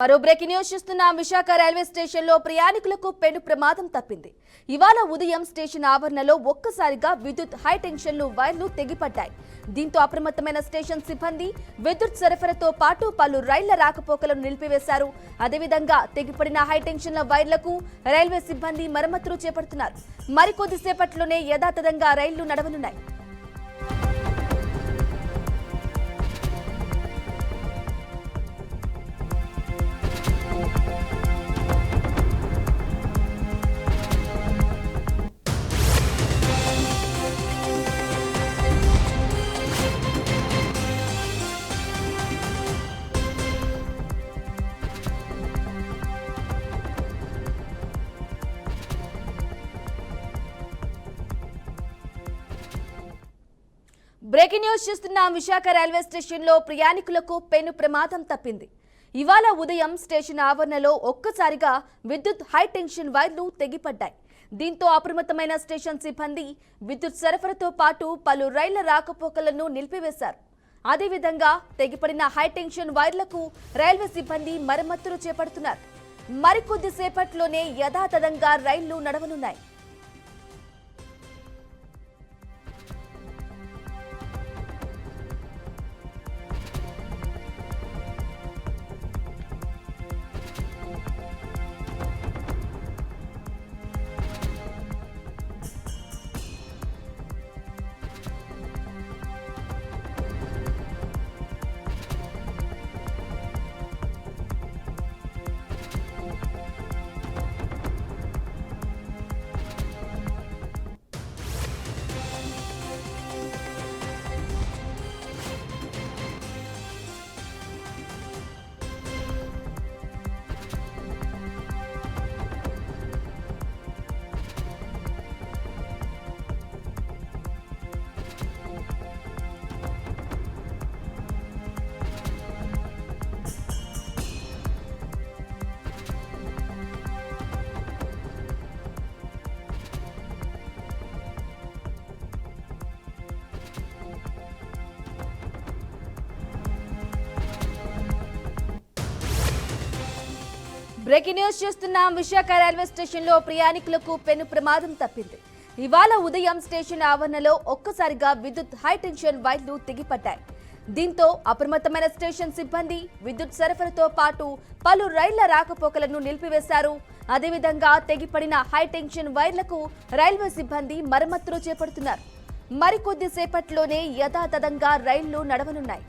మరో breaking news చూస్తున్నాం. Visakha railway స్టేషన్లో ప్రయాణికులకు పెను ప్రమాదం తప్పింది. ఇవాళ ఉదయం స్టేషన్ ఆవరణలో ఒక్కసారిగా విద్యుత్ హై టెన్షన్ వైర్లు తెగిపడ్డాయి. దీంతో అప్రమత్తమైన స్టేషన్ సిబ్బంది విద్యుత్ సరఫరాతో పాటు పలు రైళ్ల రాకపోకలను నిలిపివేశారు. అదేవిధంగా తెగిపడిన హై టెన్షన్ వైర్లకు రైల్వే సిబ్బంది మరమ్మతులు చేపడుతున్నారు. మరికొద్దిసేపట్లోనే యథాతథంగా రైళ్లు నడవనున్నాయి. బ్రేకింగ్ న్యూస్ చూస్తున్నాం. విశాఖ రైల్వే స్టేషన్లో ప్రయాణికులకు పెను ప్రమాదం తప్పింది. ఇవాళ ఉదయం స్టేషన్ ఆవరణలో ఒక్కసారిగా విద్యుత్ హై టెన్షన్ వైర్లు తెగిపడ్డాయి. దీంతో అప్రమత్తమైన స్టేషన్ సిబ్బంది విద్యుత్ సరఫరాతో పాటు పలు రైళ్ల రాకపోకలను నిలిపివేశారు. అదేవిధంగా తెగిపడిన హై టెన్షన్ వైర్లకు రైల్వే సిబ్బంది మరమ్మతులు చేపడుతున్నారు. మరికొద్దిసేపట్లోనే యథాతథంగా రైళ్లు నడవనున్నాయి. బ్రేకింగ్ న్యూస్ చూస్తున్నాం. విశాఖ రైల్వే స్టేషన్లో ప్రయాణికులకు పెను ప్రమాదం తప్పింది. ఇవాళ ఉదయం స్టేషన్ ఆవరణలో ఒక్కసారిగా విద్యుత్ హై టెన్షన్ వైర్లు తెగిపడ్డాయి. దీంతో అప్రమత్తమైన స్టేషన్ సిబ్బంది విద్యుత్ సరఫరాతో పాటు పలు రైళ్ల రాకపోకలను నిలిపివేశారు. అదేవిధంగా తెగిపడిన హై టెన్షన్ వైర్లకు రైల్వే సిబ్బంది మరమ్మతులు చేపడుతున్నారు. మరికొద్దిసేపట్లోనే యథాతథంగా రైళ్లు నడవనున్నాయి.